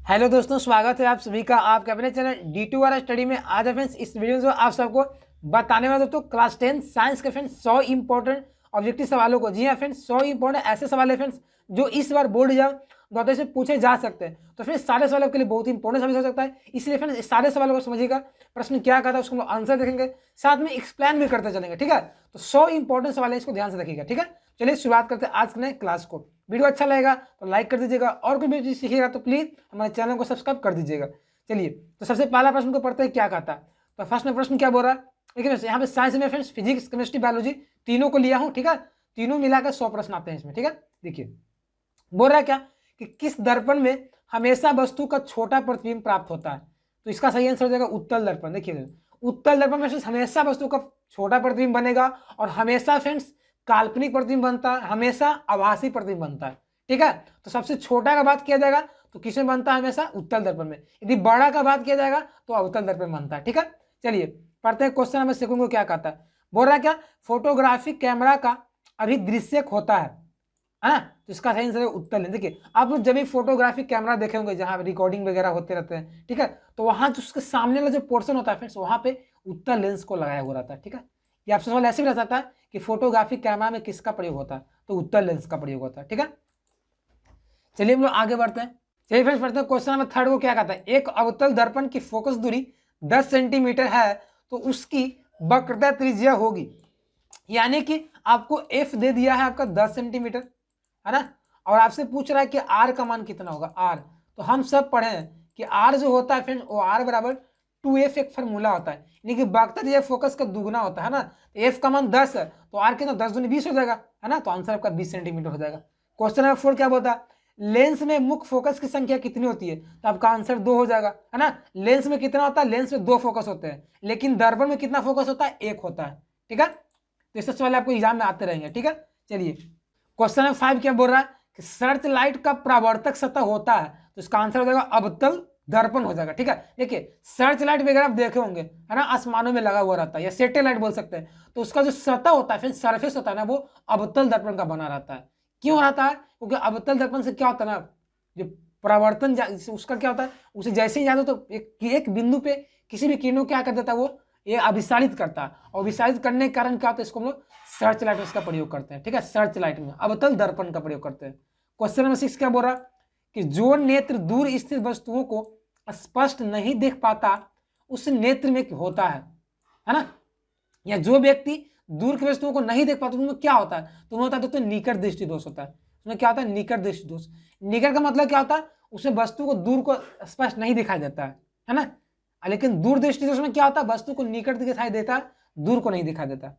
Hello दोस्तों, स्वागत है आप सभी का आपके अपने चैनल D2R स्टडी में। आज फ्रेंड्स इस वीडियो में आप सबको बताने वाला दोस्तों क्लास 10 साइंस के फ्रेंड्स 100 इंपॉर्टेंट ऑब्जेक्टिव सवालों को। जी हाँ फ्रेंड्स, 100 इंपॉर्टेंट ऐसे सवाल है फ्रेंड्स जो इस बार बोर्ड एग्जाम 2023 से पूछे जा सकते हैं। तो फ्रेंड्स सारे सवाल आपके लिए बहुत इंपॉर्टेंट साबित हो सकता है, इसलिए फ्रेंड्स इस सारे सवालों को समझिएगा। प्रश्न क्या कहा था उसको हम आंसर देखेंगे, साथ में एक्सप्लेन भी करते चलेंगे। ठीक है, तो 100 इंपॉर्टेंट सवाल है, इसको ध्यान से रखिएगा। ठीक है, चलिए शुरुआत करते हैं आज के नए क्लास को। वीडियो अच्छा लगेगा तो लाइक कर दीजिएगा, और कोई वीडियो सीखिएगा तो प्लीज हमारे चैनल को सब्सक्राइब कर दीजिएगा। चलिए, तो सबसे पहला प्रश्न को पढ़ते हैं क्या कहता है। तो फर्स्ट में प्रश्न क्या बोल रहा है, देखिए यहाँ पे साइंस में फ्रेंड्स फिजिक्स केमिस्ट्री बायोलॉजी तीनों को लिया हूँ। ठीक है, तीनों मिलाकर 100 प्रश्न आते हैं इसमें। ठीक है, देखिए बोल रहा है क्या कि किस दर्पण में हमेशा वस्तु का छोटा प्रतिबिंब प्राप्त होता है। तो इसका सही आंसर हो जाएगा उत्तल दर्पण। देखिए उत्तल दर्पण में हमेशा वस्तु का छोटा प्रतिबिंब बनेगा, और हमेशा फ्रेंड्स काल्पनिक प्रतिबिंब बनता है, हमेशा आभासी प्रतिबिंब बनता है। ठीक है, तो सबसे छोटा का बात किया जाएगा तो किसमें बनता है, हमेशा उत्तल दर्पण में। यदि बड़ा का बात किया जाएगा तो अवतल दर्पण बनता है। ठीक है, चलिए पढ़ते हैं क्वेश्चन नंबर सेकंड को क्या कहता है। बोल रहा है क्या, फोटोग्राफिक कैमरा का अभिदृश्यक होता है ना। तो इसका सही आंसर है उत्तल लेंस। देखिए आप लोग जब भी फोटोग्राफिक कैमरा देखे होंगे जहां रिकॉर्डिंग वगैरह होते रहते हैं, ठीक है, तो वहां जो उसके सामने वाला जो पोर्शन होता है फ्रेंड्स, वहां पे उत्तल लेंस को लगाया हुआ रहता है। ठीक है, ये आपसे सवाल ऐसे भी रह सकता है कि फोटोग्राफिक कैमरा में किसका प्रयोग होता है, तो उत्तल लेंस का प्रयोग होता है। ठीक है, चलिए हम लोग आगे बढ़ते हैं। चलिए फ्रेंड्स पढ़ते हैं क्वेश्चन नंबर थर्ड को क्या कहता है। एक अवतल दर्पण की फोकस दूरी 10 सेंटीमीटर है तो उसकी वक्रता त्रिज्या होगी, यानी कि आपको एफ दे दिया है आपका 10 सेंटीमीटर, है ना, और आपसे पूछ रहा है कि आर का मान कितना होगा, आर। तो हम सब पढ़े हैं कि आर जो होता है फ्रेंड्स वो आर बराबर 2f एक फार्मूला होता है, यानी कि वक्रता त्रिज्या फोकस का दुगना होता है ना। तो एफ का मान 10 है तो आर कितना 10 दूनी 20 हो जाएगा, है ना, तो आंसर आपका 20 सेंटीमीटर हो जाएगा। क्वेश्चन नंबर 4 क्या बोलता है, लेंस में मुख्य फोकस की संख्या कितनी होती है, तो आपका आंसर 2 हो जाएगा, है ना। लेंस में कितना होता है, लेंस में 2 फोकस होते हैं, लेकिन दर्पण में कितना फोकस होता है, 1 होता है। ठीक है, तो इससे सवाल आपको एग्जाम में आते रहेंगे। ठीक है, चलिए क्वेश्चन नंबर 5 क्या बोल रहा है कि सर्च लाइट का परावर्तक सतह होता है, तो इसका आंसर हो जाएगा अवतल दर्पण हो जाएगा। ठीक है, देखिए सर्च लाइट वगैरह आप देखे होंगे, है ना, आसमानों में लगा हुआ रहता है, या सैटेलाइट बोल सकते हैं, तो उसका जो सतह होता है फिर सरफेस होता है ना, वो अवतल दर्पण का बना रहता है। क्यों रहता है, क्योंकि अवतल दर्पण से क्या होता है ना, जो परावर्तन उसका क्या होता है, उसे जैसे ही जाता तो एक बिंदु पे किसी भी किरणों क्या कर देता है, वो ये अभिसारित करता है, और अभिसारित करने के कारण क्या होता है, इसको हम लोग सर्च लाइट में इसका प्रयोग करते हैं। ठीक है, सर्च लाइट में अवतल दर्पण का प्रयोग करते हैं। क्वेश्चन नंबर 6 क्या बोल रहा कि जो नेत्र दूर स्थित वस्तुओं को स्पष्ट नहीं देख पाता उस नेत्र में होता है ना, या जो व्यक्ति दूर की वस्तुओं को नहीं देख पाता उनमें क्या होता है, तो होता है तो निकट दृष्टि दोष होता है। उसमें क्या होता है, निकट दृष्टि दोष। निकट का मतलब क्या होता है, उसमें वस्तु को दूर को स्पष्ट नहीं दिखाई देता है ना, लेकिन दूर दृष्टि दोष में क्या होता है, वस्तु को निकट दिखाई देता है, दूर को नहीं दिखाई देता।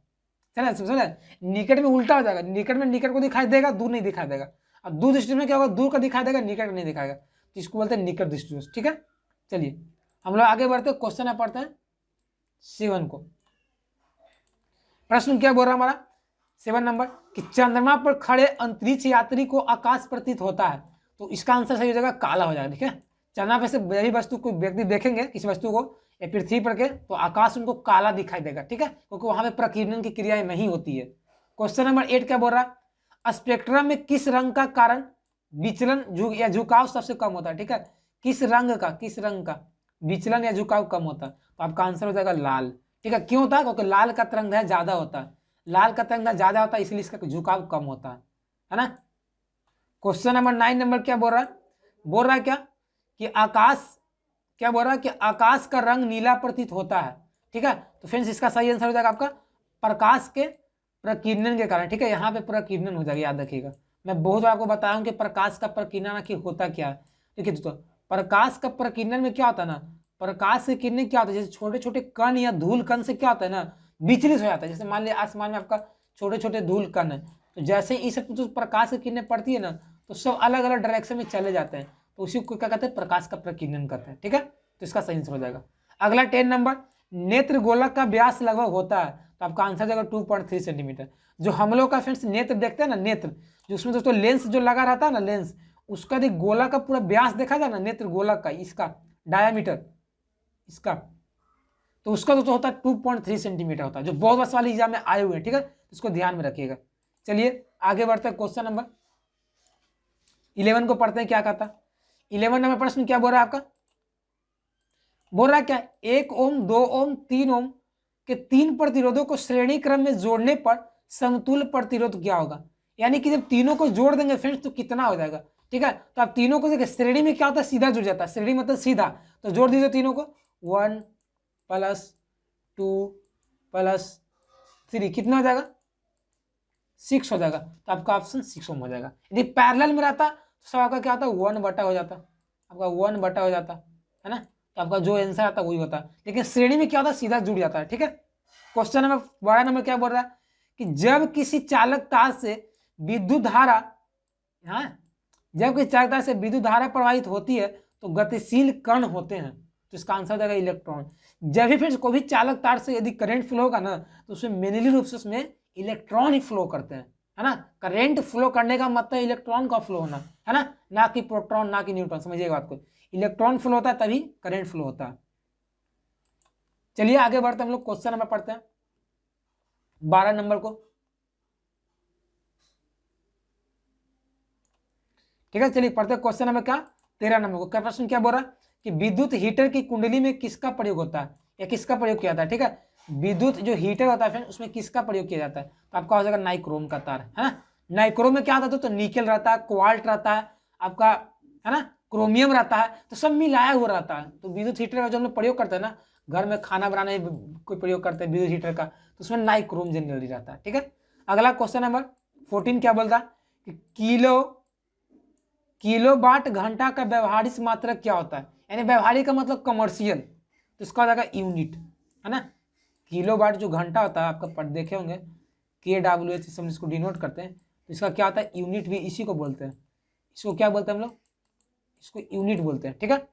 चला निकट में उल्टा हो जाएगा, निकट में निकट को दिखाई देगा, दूर नहीं दिखाई देगा, और दूर दृष्टि में क्या होगा, दूर का दिखाई देगा, निकट नहीं दिखाएगा, तो इसको बोलते हैं निकट दृष्टि दोष। ठीक है, चलिए हम लोग आगे बढ़ते हैं, क्वेश्चन पढ़ते हैं 7 को। प्रश्न क्या बोल रहा है हमारा 7 नंबर कि चंद्रमा पर खड़े अंतरिक्ष यात्री को आकाश प्रतीत होता है, तो इसका आंसर सही हो जाएगा काला हो जाएगा। ठीक है, चंद्रमा पर से यही वस्तु कोई व्यक्ति देखेंगे किसी वस्तु को या पृथ्वी पर के, तो आकाश उनको काला दिखाई देगा। ठीक है, क्योंकि वहां पे प्रकीर्णन की क्रियाएं नहीं होती है। क्वेश्चन नंबर 8 क्या बोल रहा है, स्पेक्ट्रम में किस रंग का कारण विचलन या झुकाव सबसे कम होता है। ठीक है, किस रंग का विचलन या झुकाव कम होता है, तो आपका आंसर हो जाएगा लाल। ठीक है, क्यों होता है, क्योंकि लाल का तरंग ज्यादा होता है, लाल का तरंग ज्यादा होता है, इसलिए इसका झुकाव कम होता है ना। क्वेश्चन नंबर 9 नंबर क्या बोल रहा है क्या कि आकाश क्या बोल रहा है कि आकाश का रंग नीला प्रतीत होता है। ठीक है, तो फ्रेंड्स इसका सही आंसर हो जाएगा आपका प्रकाश के प्रकीर्णन के कारण। ठीक है, यहाँ पे प्रकीर्णन हो जाएगा, याद रखिएगा। मैं बहुत बार आपको बताया हूँ कि प्रकाश का प्रकीर्णन आखिर होता क्या है। देखिए दोस्तों, प्रकाश का प्रकीर्णन में क्या होता है ना, प्रकाश की किरणें क्या होता है, जैसे छोटे छोटे कण या धूल कण से क्या होता है ना, विचलित हो जाता है। जैसे मान लिया आसमान में आपका छोटे छोटे धूल कण है, तो जैसे ही इस जो प्रकाश की किरणें पड़ती है ना, तो सब अलग अलग डायरेक्शन में चले जाते हैं, तो उसी को क्या कहते हैं, प्रकाश का प्रकीर्णन करते हैं। ठीक है, तो इसका सही आंसर हो जाएगा। अगला 10 नंबर, नेत्र गोलक का व्यास लगभग होता है, तो आपका आंसर जाएगा 2.3 सेंटीमीटर। जो हम लोग का फ्रेंड्स नेत्र देखते हैं ना, नेत्र जो उसमें दोस्तों लेंस जो लगा रहता है ना, लेंस उसका यदि गोला का पूरा व्यास देखा जाए ना, नेत्र गोलक का इसका डायामीटर इसका, तो उसका दोस्तों होता है 2.3 सेंटीमीटर होता है, जो बहुत बार सवाल एग्जाम में आए हुए हैं। ठीक है, इसको ध्यान में रखिएगा। चलिए आगे बढ़ते हैं, क्वेश्चन नंबर 11 को पढ़ते हैं क्या कहता। 11 नंबर प्रश्न क्या बोल रहा है आपका, बोल रहा है क्या, 1 ओम 2 ओम 3 ओम के 3 प्रतिरोधों को श्रेणी क्रम में जोड़ने पर समतुल्य प्रतिरोध क्या होगा। यानी कि जब तीनों को जोड़ देंगे फ्रेंड्स तो कितना हो जाएगा। ठीक है, तो आप तीनों को देखिए, श्रेणी में क्या होता है, सीधा जुड़ जाता है, श्रेणी मतलब सीधा, तो जोड़ दीजिए तीनों को, 1 + 2 + 3 कितना हो जाएगा, 6 हो जाएगा। तो आपका ऑप्शन 6 ओम हो जाएगा। यदि पैरेलल में रहता तो सब आपका क्या होता, 1/, हो जाता, आपका 1/, हो जाता है ना, तो आपका जो आंसर आता वही होता। लेकिन श्रेणी में क्या होता है, सीधा जुड़ जाता है। ठीक है, क्वेश्चन नंबर 12 नंबर क्या बोल रहा है कि जब किसी चालक तार से विद्युत धारा, हाँ, जब किसी चालक तार से विद्युत धारा प्रवाहित होती है तो गतिशील कण होते हैं, तो इसका आंसर हो जाएगा इलेक्ट्रॉन। जब भी फ्रेंड्स कोई भी चालक तार से यदि करंट फ्लो होगा ना तो उसमें मेनली रूप से उसमें इलेक्ट्रॉन ही फ्लो करते हैं, है ना। करंट फ्लो करने का मतलब इलेक्ट्रॉन का फ्लो होना, है ना कि प्रोटॉन, ना कि न्यूट्रॉन, समझिएगा बात को। इलेक्ट्रॉन फ्लो होता है तभी करंट फ्लो होता है। चलिए आगे बढ़ते हम लोग क्वेश्चन नंबर पढ़ते हैं 12 नंबर को। ठीक है, चलिए पढ़ते हैं क्वेश्चन नंबर क्या, 13 नंबर को। क्या प्रश्न क्या बोल रहा है कि विद्युत हीटर की कुंडली में किसका प्रयोग होता है या किसका प्रयोग किया जाता है। ठीक है, विद्युत जो हीटर होता है फ्रेंड उसमें किसका प्रयोग किया जाता है, तो आपका हो जाएगा नाइक्रोम का तार, है ना। नाइक्रोम में क्या आता है, तो निकेल रहता है, कोबाल्ट रहता है आपका, है ना, क्रोमियम रहता है, तो सब मिलाया हुआ रहता है। तो विद्युत हीटर का जो हम लोग प्रयोग करते हैं ना, घर में खाना बनाने कोई प्रयोग करते हैं विद्युत हीटर का, तो उसमें नाइक्रोम जनरली रहता है। ठीक है, अगला क्वेश्चन नंबर 14 क्या बोलता है कि किलोवाट घंटा का व्यवहारिक मात्रक क्या होता है, यानी व्यवहारिक का मतलब कमर्शियल, तो इसका हो जाएगा यूनिट, है ना। किलोवाट जो घंटा होता है आपका पढ़ देखे होंगे, KWH हम इसको डिनोट करते हैं, तो इसका क्या होता है यूनिट, भी इसी को बोलते हैं। इसको क्या बोलते हैं हम लोग, इसको यूनिट बोलते हैं। ठीक है,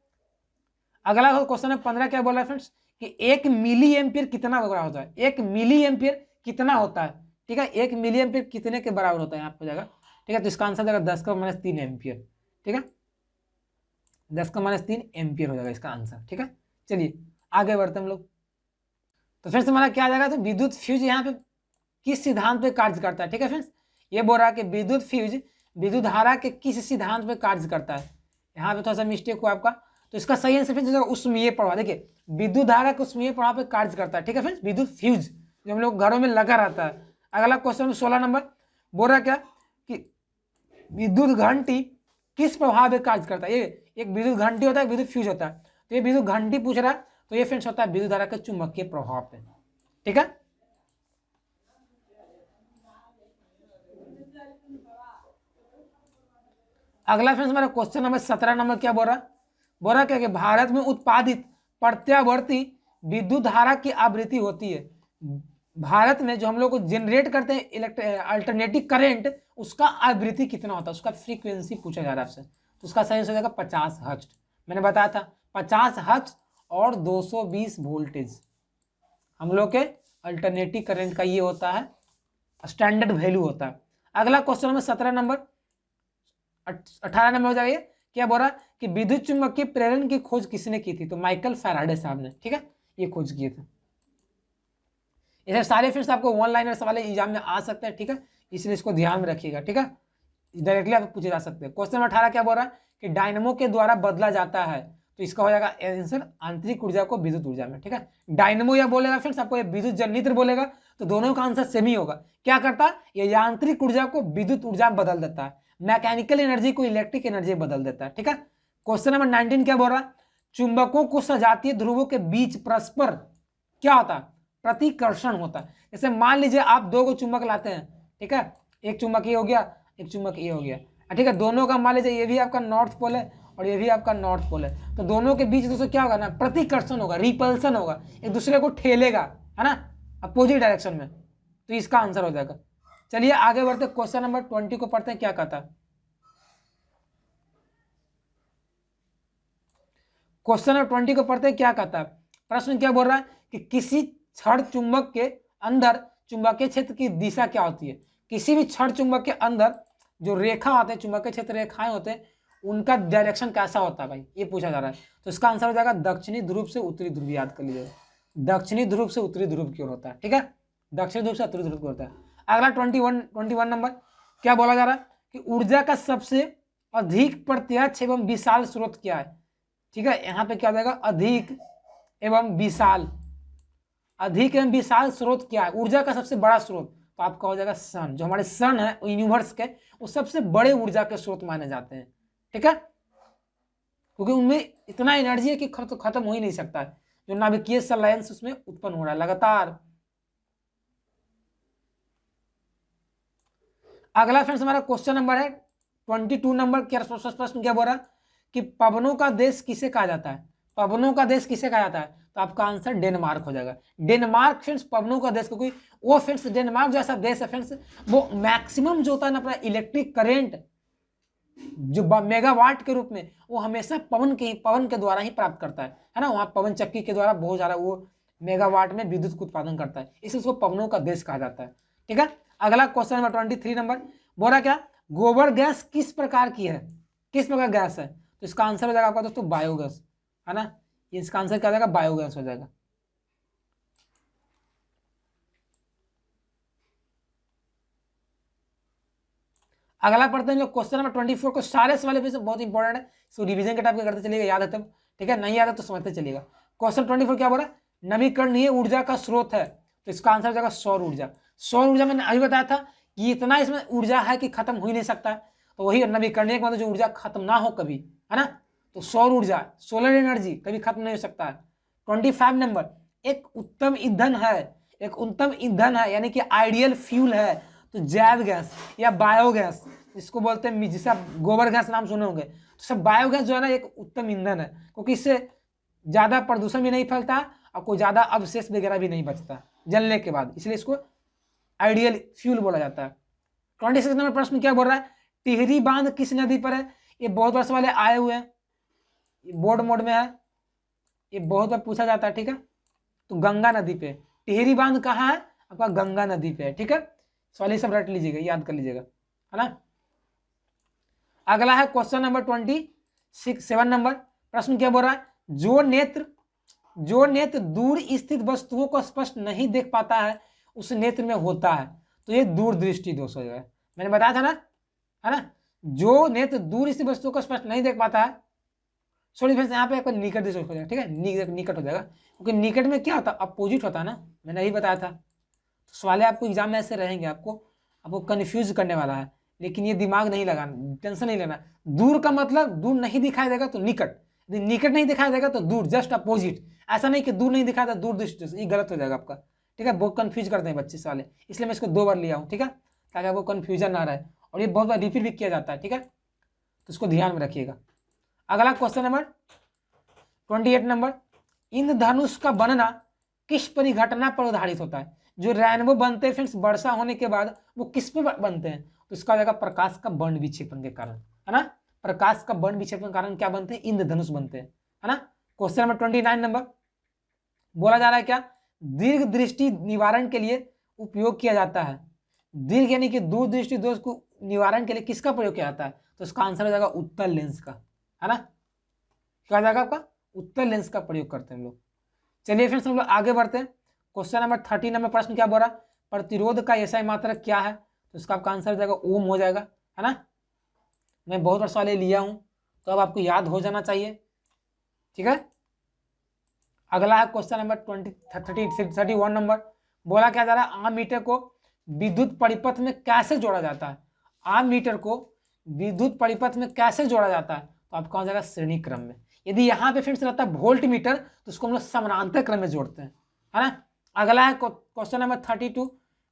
अगला क्वेश्चन है 15 क्या बोल रहा है फ्रेंड्स कि 1 मिली एम्पियर कितना बराबर होता है, 1 मिली एम्पियर कितना होता है। ठीक है, 1 मिली एम्पियर कितने के बराबर होता है यहाँ पे जाएगा। ठीक है, तो इसका आंसर जाएगा 10⁻³ एम्पियर। ठीक है, 10⁻³ एम्पियर हो जाएगा इसका आंसर। ठीक है, चलिए आगे बढ़ते हम लोग। तो फ्रेंड्स हमारा क्या आ जाएगा, तो विद्युत फ्यूज यहाँ पे किस सिद्धांत पे कार्य करता है। ठीक है फ्रेंड्स, ये बोल रहा है कि विद्युत फ्यूज विद्युत धारा के किस सिद्धांत पे कार्य करता है। यहाँ पे थोड़ा सा मिस्टेक हुआ आपका, तो इसका सही आंसर फ्रेंड्स ऊष्मीय प्रभाव। देखिए विद्युत धारा के ऊष्मीय प्रभाव पे कार्य करता है। ठीक है फ्रेंड्स, विद्युत फ्यूज जो हम लोग घरों में लगा रहता है। अगला क्वेश्चन 16 नंबर बोल रहा क्या कि विद्युत घंटी किस प्रभाव पे कार्य करता है। ये एक विद्युत घंटी होता है, विद्युत फ्यूज होता है, तो ये विद्युत घंटी पूछ रहा है, तो ये फ्रेंड्स होता है विद्युत धारा के चुंबकीय प्रभाव पे। ठीक है, अगला फ्रेंड्स हमारा क्वेश्चन नंबर 17 नंबर क्या बोल रहा क्या कि भारत में उत्पादित प्रत्यावर्ती विद्युत धारा की आवृत्ति होती है। भारत में जो हम लोग को जनरेट करते हैं अल्टरनेटिव करंट, उसका आवृत्ति कितना होता है, उसका फ्रीक्वेंसी पूछा जा रहा है आपसे। तो उसका सही हो जाएगा 50 हर्ट्ज। मैंने बताया था 50 हर्ट्ज और 220 वोल्टेज हम लोग के अल्टरनेटिव करंट का ये होता है, स्टैंडर्ड वैल्यू होता है। अगला क्वेश्चन नंबर 17 नंबर 18 नंबर हो जाएगा, क्या बोल रहा है कि विद्युत चुंबकीय प्रेरण की खोज किसने की थी, तो माइकल फैराडे साहब ने। ठीक है, ये खोज किए थे। ये सारे फ्रेंड्स आपको वन लाइनर सवाल एग्जाम में आ सकते हैं। ठीक है, इसलिए इसको ध्यान में रखिएगा। ठीक है, डायरेक्टली आप पूछे जा सकते हैं। क्वेश्चन नंबर 18 क्या बोल रहा है कि डायनमो के द्वारा बदला जाता है, तो इसका हो जाएगा आंसर आंतरिक ऊर्जा को विद्युत ऊर्जा में। ठीक है, डायनमो या बोलेगा फ्रेंड्स आपको ये विद्युत जनरेटर बोलेगा, तो दोनों का आंसर सेम ही होगा। क्या करता है ये यांत्रिक ऊर्जा को विद्युत ऊर्जा बदल देता है, मैकेनिकल एनर्जी को इलेक्ट्रिक एनर्जी बदल देता है। ठीक है, क्वेश्चन नंबर 19 क्या बोल रहा है, चुंबकों को सजातीय ध्रुवों के बीच परस्पर क्या होता है, प्रतिकर्षण होता है। जैसे मान लीजिए आप दो को चुंबक लाते हैं, ठीक है, एक चुंबक ये हो गया, एक चुंबक ये हो गया, ठीक है, दोनों का मान लीजिए ये भी आपका नॉर्थ पोल है और ये भी आपका नॉर्थ पोल है, तो दोनों के बीच दोस्तों क्या होगा ना, प्रतिकर्षण होगा, रिपल्सन होगा, एक दूसरे को ठेलेगा, है ना, अपोजिट डायरेक्शन में, तो इसका आंसर हो जाएगा। चलिए आगे बढ़ते, क्वेश्चन नंबर 20 को पढ़ते हैं, क्या कहता है। क्वेश्चन नंबर 20 को पढ़ते हैं, क्या कहता है। प्रश्न क्या बोल रहा है कि किसी छड़ चुंबक के अंदर चुंबकीय क्षेत्र की दिशा क्या होती है। किसी भी छड़ चुंबक के अंदर जो रेखा होते हैं, चुंबकीय क्षेत्र रेखाएं होते हैं, उनका डायरेक्शन कैसा होता है भाई, ये पूछा जा रहा है। तो इसका आंसर हो जाएगा दक्षिणी ध्रुव से उत्तरी ध्रुव, याद कर लीजिए, दक्षिणी ध्रुव से उत्तरी ध्रुव की ओर होता है। ठीक है, दक्षिणी ध्रुव से उत्तरी ध्रुव की ओर होता है। अगला 21 नंबर क्या बोला जा रहा है कि ऊर्जा का सबसे अधिक प्रत्यक्ष एवं विशाल स्रोत क्या है? ठीक है, यहाँ पे क्या हो जाएगा? अधिक एवं विशाल, अधिक एवं विशाल स्रोत क्या है? ऊर्जा का सबसे बड़ा स्रोत, तो आपका हो जाएगा सन। जो हमारे सन है यूनिवर्स के, वो सबसे बड़े ऊर्जा के स्रोत माने जाते हैं। ठीक है, क्योंकि उनमें इतना एनर्जी है कि खत्म हो ही नहीं सकता है। जो नाभिकीय संलयन से उसमें उत्पन्न हो रहा है लगातार। अगला फ्रेंड्स हमारा क्वेश्चन नंबर है 22 नंबर। क्या प्रश्न क्या बोल रहा है कि पवनों का देश किसे कहा जाता है? पवनों का देश किसे कहा जाता है? तो आपका आंसर डेनमार्क हो जाएगा। डेनमार्क फ्रेंड्स पवनों का देश, क्योंकि वो फ्रेंड्स डेनमार्क जो ऐसा देश है फ्रेंड्स, वो मैक्सिमम जो होता है ना अपना इलेक्ट्रिक करेंट जो मेगावाट के रूप में, वो हमेशा पवन के द्वारा ही प्राप्त करता है ना। वहाँ पवन चक्की के द्वारा बहुत सारा वो मेगावाट में विद्युत उत्पादन करता है, इसलिए उसको पवनों का देश कहा जाता है। ठीक है, अगला क्वेश्चन नंबर 23 नंबर बोला क्या? गोबर गैस किस प्रकार की है? किस प्रकार गैस है? तो इसका आंसर हो जाएगा आपका दोस्तों बायोगैस, है ना। इसका आंसर क्या हो जाएगा? बायोगैस हो जाएगा। अगला पढ़ते हैं लोग क्वेश्चन नंबर 24 को। सारे सवाल पे से बहुत इंपॉर्टेंट है, सो रिवीजन के टाइप का करते चलिएगा, याद है तब। ठीक है, नहीं याद है तो समझते चलिएगा। क्वेश्चन 24 क्या बोला? नवीकरणीय ऊर्जा का स्रोत है, तो इसका आंसर हो जाएगा सौर ऊर्जा। सौर ऊर्जा मैंने अभी बताया था कि इतना इसमें ऊर्जा है कि खत्म हो ही नहीं सकता, तो वही नवीकरणीय का मतलब जो ऊर्जा खत्म ना हो कभी, है ना। तो सौर ऊर्जा, सोलर एनर्जी कभी खत्म नहीं हो सकता है। 25 नंबर, एक उत्तम ईंधन है, एक उत्तम ईंधन है यानी कि आइडियल फ्यूल है, तो जैव गैस या बायोगैस इसको बोलते हैं, जिसे आप गोबर गैस नाम सुने होंगे। तो सब बायोगैस जो है ना एक उत्तम ईंधन है, क्योंकि इससे ज्यादा प्रदूषण भी नहीं फैलता और कोई ज्यादा अवशेष वगैरह भी नहीं बचता जलने के बाद, इसलिए इसको आइडियल फ्यूल बोला जाता है। 26 नंबर प्रश्न क्या बोल रहा है? टिहरी बांध किस नदी पर है? ये बहुत वर्ष वाले आए हुए हैं, ये बोर्ड मोड में है, ये बहुत बार पूछा जाता है। ठीक है, तो गंगा नदी पे टिहरी बांध कहाँ है? आपका गंगा नदी पे है। ठीक है, सवाल सब रट लीजिएगा, याद कर लीजिएगा, है ना। अगला है क्वेश्चन नंबर 27 नंबर। प्रश्न क्या बोल रहा है? जो नेत्र दूर स्थित वस्तुओं को स्पष्ट नहीं देख पाता है उस नेत्र में होता है, तो ये दूरदृष्टि दोष हो जाएगा। मैंने बताया था ना, है ना। जो नेत्र दूर स्थित वस्तुओं को स्पष्ट नहीं देख पाता है, सॉरी फ्रेंड्स यहाँ पे आपका निकट दृष्टि हो जाएगा। ठीक है, निकट हो जाएगा, क्योंकि निकट में क्या होता है? अपोजिट होता है ना, मैंने यही बताया था। तो सवाल आपको एग्जाम में ऐसे रहेंगे, आपको कंफ्यूज करने वाला है, लेकिन ये दिमाग नहीं लगाना, टेंशन नहीं लेना। दूर का मतलब दूर नहीं दिखाई देगा तो निकट, यदि निकट नहीं दिखाई देगा तो दूर, जस्ट अपोजिट। ऐसा नहीं कि दूर नहीं दिखाई देगा दूर दृष्टि से, ये गलत हो जाएगा आपका। ठीक है, बहुत कंफ्यूज करते हैं बच्चे साले, इसलिए मैं इसको 2 बार लिया हूँ। ठीक है, ताकि आपको कंफ्यूजन ना रहे, और ये बहुत बार रिपीट भी किया जाता है। ठीक है, तो इसको ध्यान में रखिएगा। अगला क्वेश्चन नंबर 28 नंबर, इंद्रधनुष का बनना किस परिघटना पर आधारित होता है? जो रेनबो बनते हैं फ्रेंड्स वर्षा होने के बाद, वो किस पे बनते हैं? तो इसका जाएगा प्रकाश का वर्ण विक्षेपण के कारण, है ना। प्रकाश का वर्ण विक्षेपण के कारण क्या बनते हैं? इंद्रधनुष बनते हैं, है ना। क्वेश्चन नंबर 29 नंबर बोला जा रहा है क्या? दीर्घ दृष्टि निवारण के लिए उपयोग किया जाता है। दीर्घ यानी कि दूर दृष्टि दोष को निवारण के लिए किसका प्रयोग किया जाता है? तो इसका आंसर हो जाएगा उत्तल लेंस का, है ना। क्या जाएगा आपका? उत्तल लेंस का प्रयोग करते हैं हम लोग। चलिए फ्रेंड्स हम लोग आगे बढ़ते हैं। क्वेश्चन नंबर 30 नंबर प्रश्न क्या बोल रहा है? प्रतिरोध का एसआई मात्रक क्या है? तो इसका आपका आंसर हो जाएगा ओम हो जाएगा, है ना। मैं बहुत वर्ष वाले लिया हूं, तो अब आपको याद हो जाना चाहिए। ठीक है, अगला है क्वेश्चन नंबर 31 नंबर। बोला क्या जा रहा है? आम मीटर को विद्युत परिपथ में कैसे जोड़ा जाता है? आम मीटर को विद्युत परिपथ में कैसे जोड़ा जाता है? तो आपका हो जाएगा श्रेणी क्रम में। यदि यहाँ पे फ्रेंड्स रहता है वोल्ट मीटर, तो उसको हम लोग समानांतर क्रम में जोड़ते हैं, है ना। अगला है क्वेश्चन नंबर 32।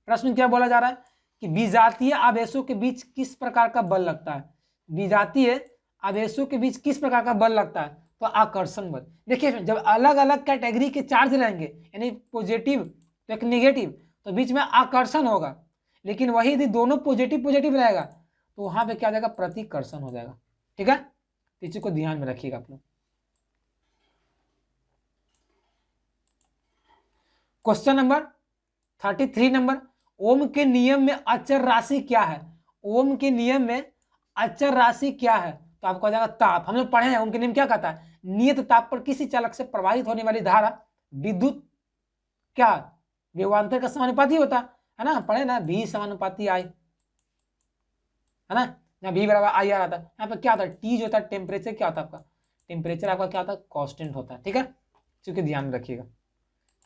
प्रश्न क्या बोला जा रहा है कि विजातीय आवेशों के बीच किस प्रकार का बल लगता है? विजातीय आवेशों के बीच किस प्रकार का बल लगता है? तो आकर्षण बल। देखिए जब अलग अलग कैटेगरी के चार्ज रहेंगे, यानी पॉजिटिव तो एक नेगेटिव, तो बीच में आकर्षण होगा। लेकिन वही यदि दोनों पॉजिटिव पॉजिटिव रहेगा, तो वहां पे क्या हो जाएगा? प्रतिकर्षण हो जाएगा। ठीक है, इसी को ध्यान में रखिएगा आप लोग। क्वेश्चन नंबर 33 नंबर, ओम के नियम में अचर राशि क्या है? ओम के नियम में अचर राशि क्या है? तो आपको आ जाएगा ताप। हम लोग पढ़े हैं ओम के नियम क्या कहता है? नियत ताप पर किसी चालक से प्रवाहित होने वाली धारा विद्युत क्या विभवांतर का समानुपाती होता है ना। पढ़े ना, भी समानुपाती आई, है ना। यहाँ V बराबर आई आ रहा था, यहाँ पे क्या होता है T जो होता है टेम्परेचर, क्या होता है आपका टेम्परेचर आपका क्या होता है कांस्टेंट होता है, ठीक है, क्योंकि ध्यान में रखिएगा।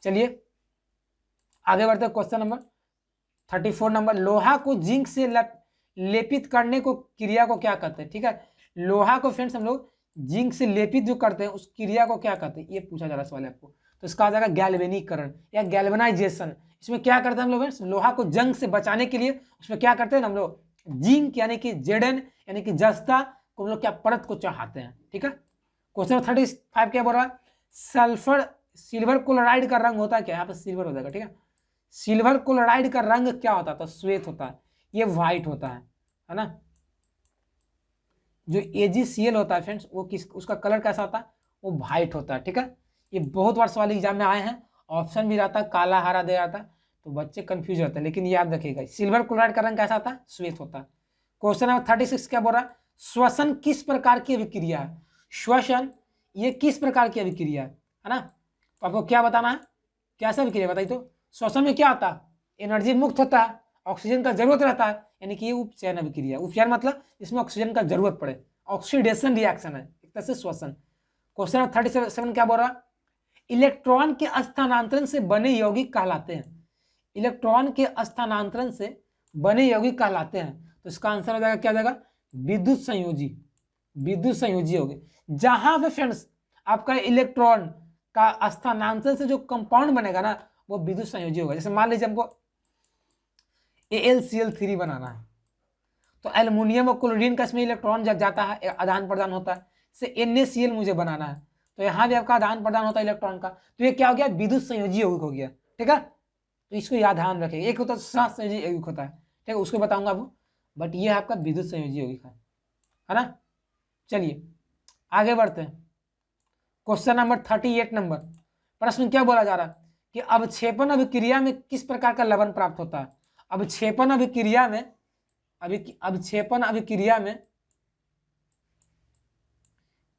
चलिए आगे बढ़ते हैं क्वेश्चन नंबर 34 नंबर, लोहा को जिंक से लेपित करने को क्रिया को क्या कहते हैं, ठीक है, लोहा को फ्रेंड्स हम लोग जिंक से लेपित जो करते हैं उस क्रिया को क्या कहते हैं, ये पूछा जा रहा है सवाल आपको। तो इसका आ जाएगा गैल्वेनीकरण या गैल्वेनाइजेशन। इसमें क्या करते हैं हम लोग फ्रेंड्स, लोहा को जंग से बचाने के लिए उसमें क्या करते हैं हम लोग जिंक यानी कि जेडन यानी कि जस्ता को हम लोग क्या परत को चढ़ाते हैं, ठीक है। क्वेश्चन 35 क्या बोल रहा है, सल्फर सिल्वर क्लोराइड का रंग होता है क्या, यहाँ पे सिल्वर हो जाएगा, ठीक है, सिल्वर क्लोराइड का रंग क्या होता है, तो श्वेत होता है, ये व्हाइट होता है ना। जो AgCl होता है फ्रेंड्स वो उसका कलर कैसा होता है, वो व्हाइट होता है, ठीक है। ये बहुत बार सवाल एग्जाम में आए हैं, ऑप्शन भी रहता है काला हरा दे जाता है, तो बच्चे कंफ्यूज होते हैं, लेकिन याद रखिएगा सिल्वर क्लोराइड का रंग कैसा होता है, श्वेत होता है। क्वेश्चन नंबर 36 क्या बोल रहा है, श्वसन किस प्रकार की अभिक्रिया है, श्वसन ये किस प्रकार की अभिक्रिया है ना। तो आपको क्या बताना है, कैसा अभिक्रिया बताइए तो। श्वसन में क्या होता है, एनर्जी मुक्त होता है, ऑक्सीजन का जरूरत रहता है, यानी कि ये उपचयन अभिक्रिया, उपचयन मतलब इसमें ऑक्सीजन का जरूरत पड़े, ऑक्सीडेशन रिएक्शन है एक तरह से श्वसन। क्वेश्चन नंबर 37 क्या बोल रहा है, इलेक्ट्रॉन के स्थानांतरण से बने यौगिक कहलाते हैं, इलेक्ट्रॉन के स्थानांतरण से बने यौगिक कहलाते हैं। तो इसका आंसर हो जाएगा क्या हो जाएगा, विद्युत संयोजी, विद्युत संयोजी यौगिक। जहां पे फ्रेंड्स आपका इलेक्ट्रॉन का स्थानांतरण से जो कंपाउंड बनेगा ना वो विद्युत संयोजी होगा। जैसे मान लीजिए हमको AlCl3 बनाना है, तो एल्युमिनियम और क्लोरीन का इसमें इलेक्ट्रॉन जब जाता है आदान प्रदान होता है, से NaCl मुझे बनाना है, तो यहाँ भी आपका आदान प्रदान होता है इलेक्ट्रॉन का, तो ये क्या हो गया, विद्युत संयोजी यौगिक हो गया, ठीक है। तो इसको याद ध्यान रखिएगा, एक होता है सहसंयोजी यौगिक होता है, ठीक है, उसको बताऊंगा आपको, बट ये आपका विद्युत संयोजी यौगिक है ना। चलिए आगे बढ़ते हैं, क्वेश्चन नंबर 38 नंबर, प्रश्न क्या बोला जा रहा है कि अवक्षेपण अभिक्रिया में किस प्रकार का लवण प्राप्त होता है, अवक्षेपण अभिक्रिया में अवक्षेपण अभिक्रिया में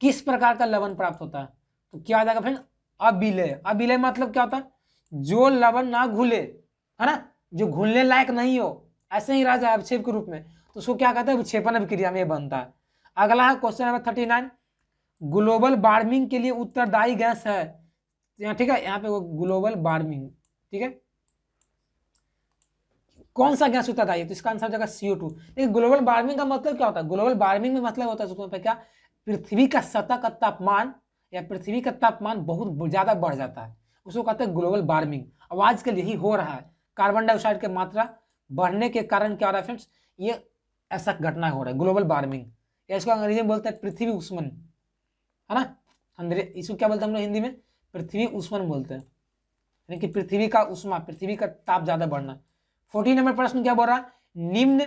किस प्रकार का लवण प्राप्त होता है। तो क्या आ जाएगा फ्रेंड, अविलय। अविलय मतलब क्या होता है, जो लवण ना घुले, है ना, जो घुलने लायक नहीं हो, ऐसे ही रह जाए अवक्षेप के रूप में, तो उसको क्या कहते हैं, अवक्षेपण अभिक्रिया में बनता है। अगला है क्वेश्चन नंबर 39, ग्लोबल वार्मिंग के लिए उत्तरदायी गैस है, ठीक है, यहाँ पे वो ग्लोबल वार्मिंग, ठीक है, कौन सा गैस उत्तरदायी है, तो इसका आंसर हो जाएगा CO2। लेकिन ग्लोबल वार्मिंग का मतलब क्या होता है, ग्लोबल वार्मिंग में मतलब होता है क्या, पृथ्वी का सतह का तापमान या पृथ्वी का तापमान बहुत ज्यादा बढ़ जाता है, उसको कहते हैं ग्लोबल वार्मिंग। अब आजकल यही हो रहा है, कार्बन डाइऑक्साइड की मात्रा बढ़ने के कारण क्या हो रहा है फ्रेंड्स, ये ऐसा घटना हो रहा है ग्लोबल वार्मिंग, या इसको अंग्रेजी में बोलते हैं पृथ्वी उष्मन, है ना, इसको क्या बोलते हैं हम लोग हिंदी में, पृथ्वी उष्मन बोलते हैं, यानी कि पृथ्वी का उष्मा, पृथ्वी का ताप ज्यादा बढ़ना। 40 नंबर प्रश्न क्या बोल रहा है, निम्न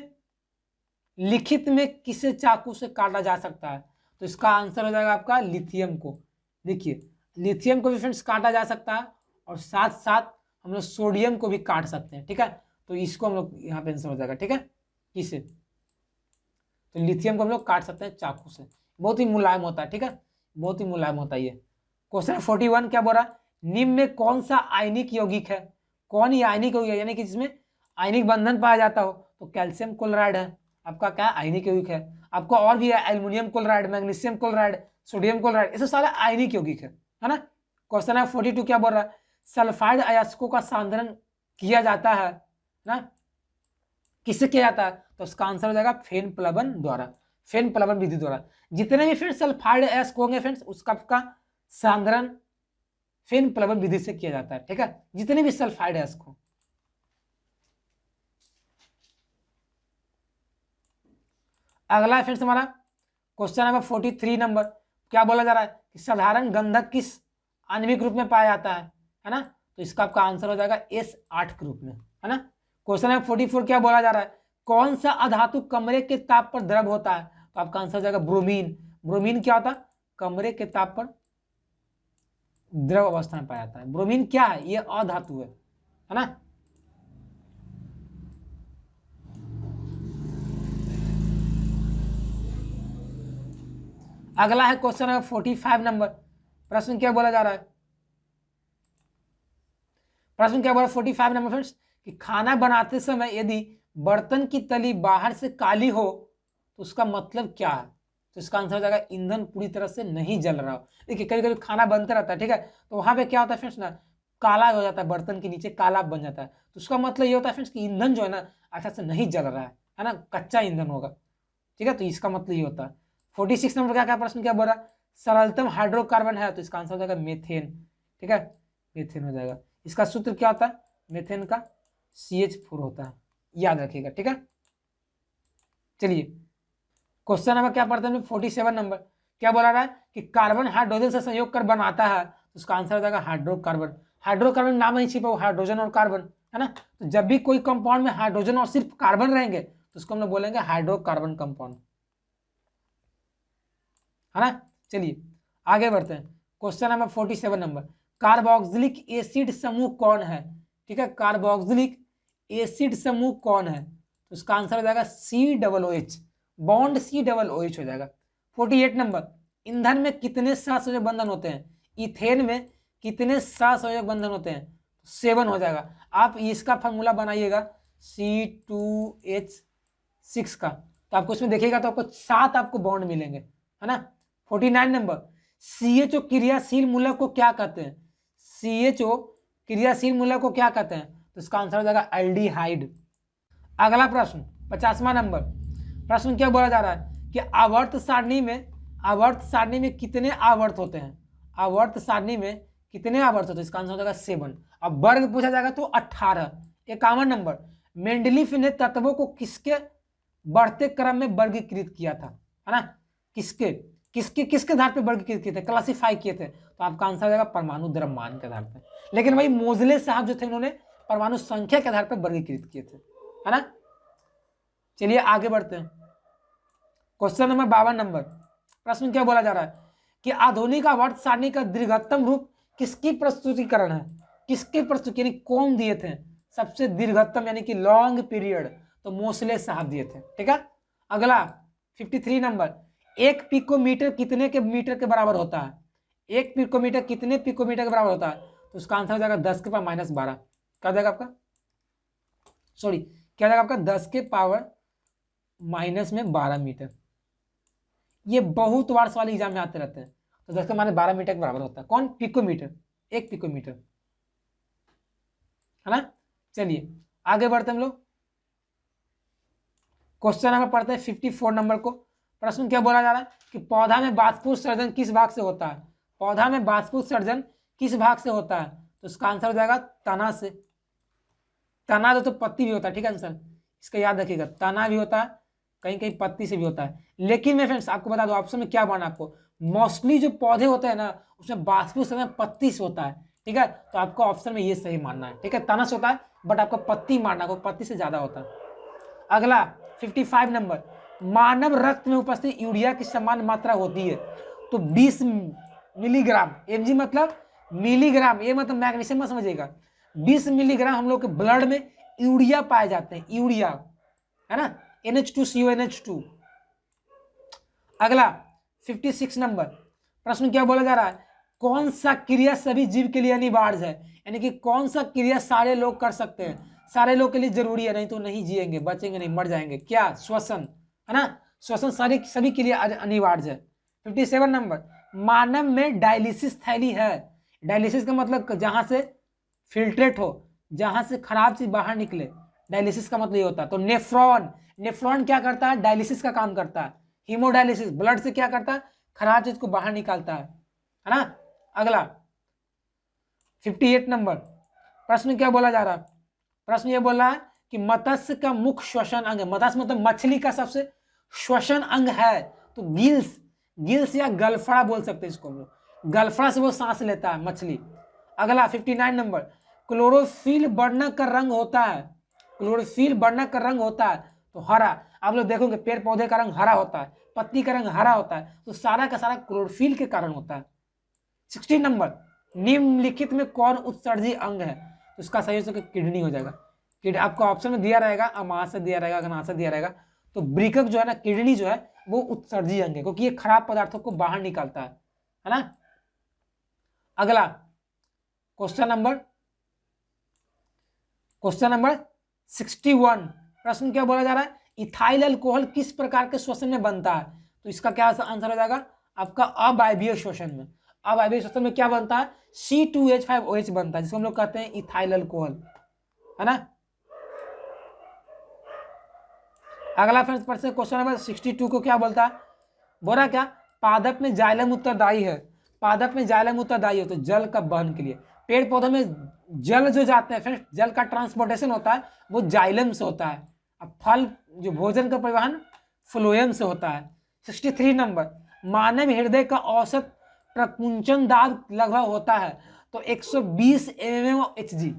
लिखित में किसे चाकू से काटा जा सकता है, तो इसका आंसर हो जाएगा आपका लिथियम को। देखिए लिथियम को भी फ्रेंड्स काटा जा सकता है, और साथ साथ हम लोग सोडियम को भी काट सकते हैं, ठीक है, तो इसको हम लोग यहाँ पे आंसर हो जाएगा, ठीक है, किसे, तो लिथियम को हम लोग काट सकते हैं चाकू से, बहुत ही मुलायम होता है, ठीक है, बहुत ही मुलायम होता है ये। क्वेश्चन 41 क्या बोल रहा है, निम्न में कौन सा आयनिक यौगिक है, कौन ही आयनिक यौगिक है, यानी कि जिसमें आयनिक बंधन पाया जाता हो, तो कैल्शियम क्लोराइड है आपका क्या आयनिक यौगिक है। आपका और भी है aluminium chloride, magnesium chloride, sodium chloride, ऐसे सारे आयनिक यौगिक है ना। क्वेश्चन है 42 क्या बोल रहा है, सल्फाइड अयस्कों का सांद्रण किया जाता है ना, किससे किया जाता है, तो उसका आंसर हो जाएगा फेन प्लवन द्वारा, फेन प्लवन विधि द्वारा। जितने भी फ्रेंड्स सल्फाइड अयस्क होंगे फ्रेंड्स उसका सांद्रण फेन प्लवन विधि से किया जाता है, ठीक है, जितने भी सल्फाइड अयस्क हो। अगला है फ्रेंड्स हमारा क्वेश्चन नंबर 43 नंबर, क्या बोला जा रहा है कि साधारण गंधक किस आणविक रूप में पाया जाता है ना, तो इसका आपका आंसर हो जाएगा S8 के रूप में, है ना। क्वेश्चन नंबर 44 क्या बोला जा रहा है, कौन सा अधातु कमरे के ताप पर द्रव होता है, तो आपका आंसर हो जाएगा ब्रोमीन। ब्रोमीन क्या होता है, कमरे के ताप पर द्रव अवस्था में पाया जाता है। ब्रोमीन क्या है, ये अधातु है ना। अगला है क्वेश्चन नंबर 45 नंबर, प्रश्न क्या बोला जा रहा है, प्रश्न क्या बोला 45 नंबर फ्रेंड्स कि खाना बनाते समय यदि बर्तन की तली बाहर से काली हो तो उसका मतलब क्या है? तो इसका आंसर हो जाएगा ईंधन पूरी तरह से नहीं जल रहा हो। देखिए कभी कभी खाना बनता रहता है, ठीक है, तो वहां पे क्या होता है फ्रेंड्स ना, काला हो जाता है, बर्तन के नीचे काला बन जाता है, तो उसका मतलब ये होता है फ्रेंड्स कि ईंधन जो है ना अच्छा से नहीं जल रहा है ना, कच्चा ईंधन होगा, ठीक है, तो इसका मतलब ये होता है। 46 नंबर का क्या प्रश्न क्या बोल रहा है? सरलतम हाइड्रोकार्बन है, तो इसका आंसर हो जाएगा मेथेन, ठीक है, मेथेन हो जाएगा। इसका सूत्र क्या होता है मेथेन का? CH4 होता है, याद रखिएगा, ठीक है। चलिए क्वेश्चन नंबर क्या पढ़ते हैं 47 नंबर, क्या बोला रहा है कि कार्बन हाइड्रोजन से संयोग कर बनाता है, तो उसका आंसर हो जाएगा हाइड्रोकार्बन। हाइड्रोकार्बन नाम नहीं छिपा, हाइड्रोजन और कार्बन है ना, तो जब भी कोई कंपाउंड में हाइड्रोजन और सिर्फ कार्बन रहेंगे तो उसको हम लोग बोलेंगे हाइड्रोकार्बन कंपाउंड, है ना। चलिए आगे बढ़ते हैं, question number 47 number, carboxylic acid समूह कौन है? ठीक है, कार्बोक्सिलिक एसिड समूह कौन है? तो उसका आंसर हो जाएगा COOH, बॉन्ड COOH हो जाएगा। 48 नंबर, ईंधन में कितने सहसंयोजक बंधन होते हैं? इथेन में कितने सहसंयोजक बंधन होते हैं? 7 हो जाएगा। आप इसका फॉर्मूला बनाइएगा C2H6 का, तो आपको इसमें देखिएगा तो आपको 7 आपको बॉन्ड मिलेंगे, है ना। 49 नंबर, CHO क्रियाशील मूलक को क्या कहते हैं? CHO क्रियाशील मूलक को क्या कहते हैं? तो इसका आंसर हो जाएगा एल्डिहाइड। अगला प्रश्न 50वां नंबर, प्रश्न क्या बोला जा रहा है कि आवर्त सारणी में कितने आवर्त होते हैं? आवर्त सारणी में कितने आवर्त होते हैं? इसका आंसर हो जाएगा 7। अब वर्ग पूछा जाएगा तो 18। 51 नंबर, मेंडलीफ ने तत्वों को किसके बढ़ते क्रम में वर्गीकृत किया था, है ना, किसके किसके किसके आधार पर वर्गीकृत किए थे, क्लासिफाई किए थे? तो आपका आंसर हो जाएगा परमाणु द्रव्यमान के आधार पर। लेकिन भाई मोजले साहब जो थे उन्होंने परमाणु संख्या के आधार पर वर्गीकृत किए थे, है ना। चलिए आगे बढ़ते हैं, क्वेश्चन नंबर 52 नंबर, प्रश्न क्या बोला जा रहा है कि आधुनिक आवर्त सारणी का दीर्घतम रूप किसकी प्रस्तुतिकरण है? किसके प्रस्तुति यानी कौन दिए थे सबसे दीर्घतम यानी कि लॉन्ग पीरियड? तो मोसले साहब दिए थे, ठीक है। अगला 53 नंबर, एक पिकोमीटर कितने के मीटर के बराबर होता है? एक पिकोमीटर कितने पिकोमीटर के बराबर होता है? तो उसका आंसर हो जाएगा 10 के पावर -12। क्या हो जाएगा आपका? सॉरी, क्या हो जाएगा आपका? 10 के पावर -12 मीटर। ये बहुत बार सवाल एग्जाम में आते रहते हैं, तो 10 के -12 मीटर के बराबर होता है कौन? पिकोमीटर, एक पिकोमीटर, है ना। चलिए आगे बढ़ते हम लोग, क्वेश्चन नंबर पढ़ते हैं 54 नंबर को। प्रश्न क्या बोला जा रहा है कि पौधा में बाष्पोत्सर्जन किस भाग से होता है? पौधा में बाष्पोत्सर्जन किस भाग से होता है? तो इसका आंसर हो जाएगा तना से। तना तो पत्ती भी होता है, ठीक है आंसर, इसका याद रखिएगा, तना भी होता है, कहीं कहीं पत्ती से भी होता है। लेकिन मैं फ्रेंड्स आपको बता दूं, ऑप्शन में क्या माना आपको, मोस्टली जो पौधे होते हैं ना उसमें बाष्पोत्सर्जन पत्ती से होता है, ठीक है, तो आपको ऑप्शन में ये सही मानना है, ठीक है, तना से होता है बट आपको पत्ती मानना है, पत्ती से ज्यादा होता है। अगला 55 नंबर, मानव रक्त में उपस्थित यूरिया की समान मात्रा होती है? तो 20 मिलीग्राम, mg मतलब मिलीग्राम, ये मतलब मैग्नीशियम मत समझिएगा, 20 मिलीग्राम हम लोग के ब्लड में यूरिया पाए जाते हैं, यूरिया, है ना, NH2CONH2। अगला 56 नंबर, प्रश्न क्या बोला जा रहा है, कौन सा क्रिया सभी जीव के लिए अनिवार्य है? यानी कि कौन सा क्रिया सारे लोग कर सकते हैं, सारे लोग के लिए जरूरी है, नहीं तो नहीं जिएंगे, बचेंगे नहीं, मर जाएंगे। क्या? श्वसन, है ना, श्वसन सारे सभी के लिए अनिवार्य है। 57 नंबर, मानव में डायलिसिस थैली है? डायलिसिस का मतलब जहां से फिल्ट्रेट हो, जहां से खराब चीज बाहर निकले, डायलिसिस का मतलब ये होता है। तो नेफ्रॉन, नेफ्रॉन क्या करता है? डायलिसिस का काम करता है। हीमोडायलिसिस ब्लड से क्या करता है? खराब चीज को बाहर निकालता है ना। अगला 58 नंबर, प्रश्न क्या बोला जा रहा है, प्रश्न ये बोल रहा है कि मत्स्य का मुख्य श्वसन अंग है, मत्स्य मतलब मछली का सबसे श्वसन अंग है, तो गिल्स, गिल्स या गलफड़ा बोल सकते हैं इसको हम लोग, गलफड़ा से वो सांस लेता है मछली। अगला 59 नंबर, क्लोरोफिल वर्णक का रंग होता है, क्लोरोफिल वर्णक का रंग होता है तो हरा। आप लोग देखोगे पेड़ पौधे का रंग हरा होता है, पत्ती का रंग हरा होता है, तो सारा का सारा क्लोरोफिल के कारण होता है। 60 नंबर, निम्नलिखित में कौन उत्सर्जी अंग है? तो इसका सही हो किडनी हो जाएगा। किडनी आपको ऑप्शन में दिया रहेगा, अमाशय दिया रहेगा, अग्नाशय दिया रहेगा, तो वृकक जो है ना, किडनी जो है वो उत्सर्जी अंग है, क्योंकि ये खराब पदार्थों को बाहर निकालता है ना। अगला क्वेश्चन नंबर 61, प्रश्न क्या बोला जा रहा है, इथाइल अल्कोहल किस प्रकार के श्वसन में बनता है? तो इसका क्या आंसर हो जाएगा आपका अवायवीय श्वसन में। अवायवीय श्वसन में क्या बनता है? C2H5OH बनता है, जिसको हम लोग कहते हैं इथाइल अल्कोहल, है ना। अगला फ्रेंड्स पढ़ते हैं क्वेश्चन नंबर 62 को। क्या बोलता है? बोला क्या पादप में जाइलम उत्तरदायी है। पादप में जाइलम उत्तरदायी हो तो जल का वहन के लिए। पेड़ पौधों में जल जो जाते हैं फ्रेंड्स, जल का ट्रांसपोर्टेशन होता है वो जाइलम से होता है। अब फल जो भोजन का परिवहन फ्लोएम से होता है। 63 नंबर, मानव हृदय का औसत प्रकुंचन दाब लगभग होता है तो 120 mmHg।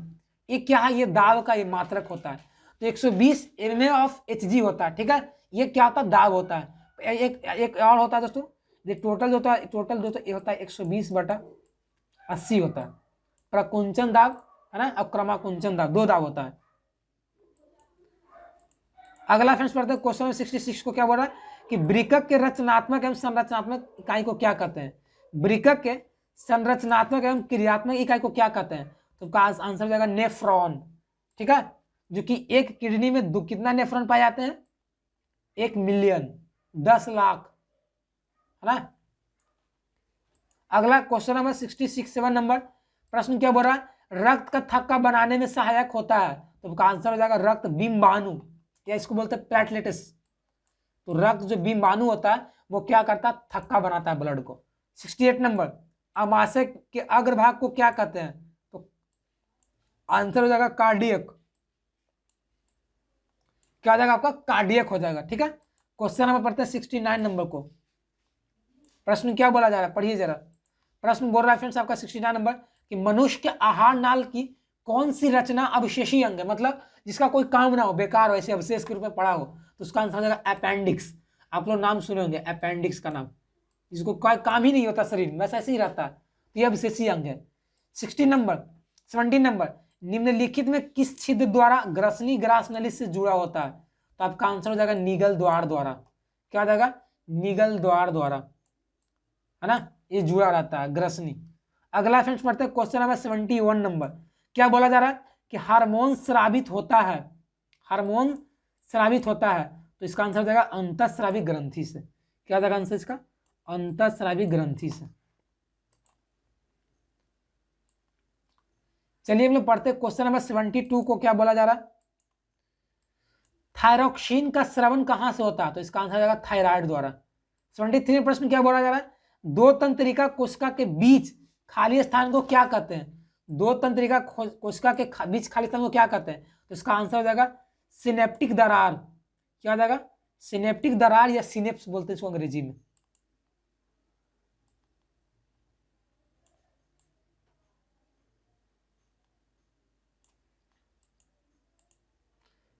ये क्या है? ये दाब का ये मात्रक होता है, तो 120 mmHg होता है, ठीक है। ये क्या होता है? दाब होता है। एक और होता है दोस्तों, ये टोटल होता है, टोटल दोस्तों ये होता है 120/80 होता है प्रकुंचन दाब, है ना, और क्रमाकुंचन दाब, दो दाब होता है। अगला फ्रेंड्स पढ़ते हैं क्वेश्चन 66 को। क्या बोल रहा है कि वृक्क के रचनात्मक एवं संरचनात्मक इकाई को क्या कहते हैं? वृक्क के संरचनात्मक एवं क्रियात्मक इकाई को क्या कहते हैं? तो का आंसर हो जाएगा नेफ्रॉन, ठीक है। जो कि एक किडनी में कितना नेफ्रॉन पाए जाते हैं? 1 मिलियन, 10 लाख, है ना। अगला क्वेश्चन नंबर 67 नंबर प्रश्न क्या बोल रहा है? रक्त का थक्का बनाने में सहायक होता है, तो का आंसर हो जाएगा रक्त बिंबाणु, या इसको बोलते हैं प्लेटलेट्स। तो रक्त जो बिंबाणु होता है वो क्या करता है? थक्का बनाता है ब्लड को। 68 नंबर, अमाशय के अग्रभाग को क्या कहते हैं? तो आंसर हो जाएगा कार्डियक। क्या हो जाएगा आपका? कार्डियक हो जाएगा, ठीक है। क्वेश्चन नंबर पढ़ते हैं 69 नंबर को। प्रश्न क्या बोला जा रहा है? पढ़िए जरा। प्रश्न बोल रहा है फ्रेंड्स आपका 69 नंबर कि मनुष्य के आहार नाल की कौन सी रचना अवशेषी अंग है, मतलब जिसका कोई काम ना हो, बेकार हो, ऐसे अवशेष के रूप में पड़ा हो, तो उसका आंसर हो जाएगा अपेंडिक्स। आप लोग नाम सुने होंगे अपेंडिक्स का नाम, जिसको कोई काम ही नहीं होता शरीर में, बस ऐसे ही रहता है, तो यह अवशेषी अंग है। 70 नंबर, निम्नलिखित में किस छिद्र द्वारा ग्रसनी ग्रास नली से जुड़ा होता है? तो आपका आंसर हो जाएगा निगल द्वार द्वारा। क्या हो जाएगा? निगल द्वार द्वारा, है ना, ये जुड़ा रहता है ग्रसनी। अगला फ्रेंड्स पढ़ते हैं क्वेश्चन नंबर 71 नंबर। क्या बोला जा रहा है कि हार्मोन स्रावित होता है, हार्मोन स्रावित होता है, तो इसका आंसर हो जाएगा अंतःस्रावी ग्रंथि से। क्या हो जाएगा आंसर इसका? अंतःस्रावी ग्रंथि से। चलिए हम लोग पढ़ते हैं क्वेश्चन नंबर 72 को। क्या बोला जा रहा है? थायरोक्सिन का स्रवण कहां से होता है? तो इसका आंसर हो जाएगा थायराइड द्वारा। 73 प्रश्न क्या बोला जा रहा है? दो तंत्रिका कोशिका के बीच खाली स्थान को क्या कहते हैं? दो तंत्रिका कोशिका के बीच खाली स्थान को क्या कहते हैं? तो इसका आंसर हो जाएगा सिनेप्टिक दरार। क्या हो जाएगा? सिनेप्टिक दरार या सिनेप्स बोलते हैं इसको अंग्रेजी में।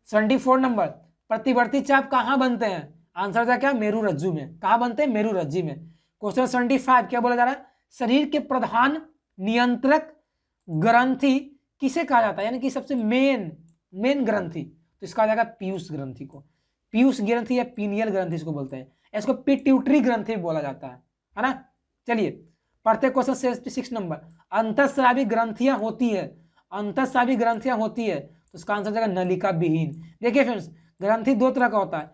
सेवेंटी 74 नंबर, प्रतिवर्ती चाप कहां बनते हैं? आंसर था क्या? मेरु रज्जु में। कहां बनते हैं? मेरु रज्जु में। क्वेश्चन 75 क्या बोला जा रहा है? शरीर के प्रधान नियंत्रक ग्रंथि किसे कहा जाता है, यानी कि सबसे मेन ग्रंथि? तो इसका आ जाएगा पीयूष ग्रंथि को। पीयूष ग्रंथि या पीनियल ग्रंथि इसको बोलते हैं, इसको पिट्यूटरी ग्रंथि बोला जाता है ना। चलिए पढ़ते क्वेश्चन 76 नंबर। अंतःस्रावी ग्रंथियां होती है, अंतःस्रावी ग्रंथियां होती है, तो इसका आंसर जाएगा नलिका विहीन। देखिए फ्रेंड्स, ग्रंथि दो तरह का होता है,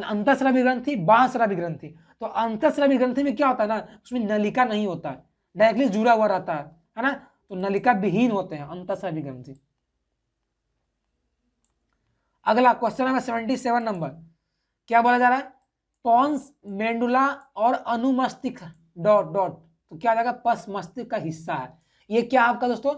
अंतःस्रावी ग्रंथि, बाह्यस्रावी ग्रंथि। तो अंतःस्रावी ग्रंथि में क्या होता है ना, उसमें नलिका नहीं होता है, डायरेक्टली जुड़ा हुआ रहता है ना, तो नलिका विहीन होते हैं अंतःस्रावी ग्रंथि। अगला क्वेश्चन नंबर 77 नंबर। क्या बोला जा रहा है? पॉन्स मेंडुला और अनुमस्तिष्क डॉट डॉट, तो क्या जाएगा? पश्च मस्तिष्क का हिस्सा है। ये क्या आपका दोस्तों?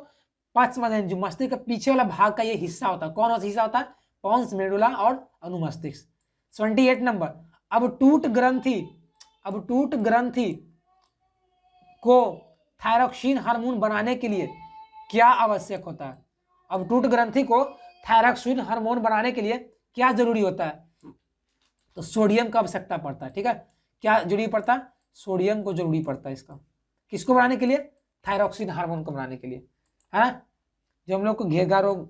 पश्च जो मस्तिष्क का पीछे वाला भाग का ये हिस्सा होता है। कौन सा हिस्सा होता है? पॉन्स मेडुला और अनुमस्तिष्क। 78 नंबर। अब टूट ग्रंथि को थायरोक्सिन हार्मोन बनाने के लिए क्या आवश्यक होता है? अब टूट ग्रंथि को थायरोक्सिन हार्मोन बनाने के लिए क्या जरूरी होता है? तो सोडियम का आवश्यकता पड़ता है, ठीक है। क्या जरूरी पड़ता है? सोडियम को जरूरी पड़ता है इसका। किसको बनाने के लिए? थायरोक्सिन हार्मोन को बनाने के लिए, है ना, जो हम लोग को घेगा रोग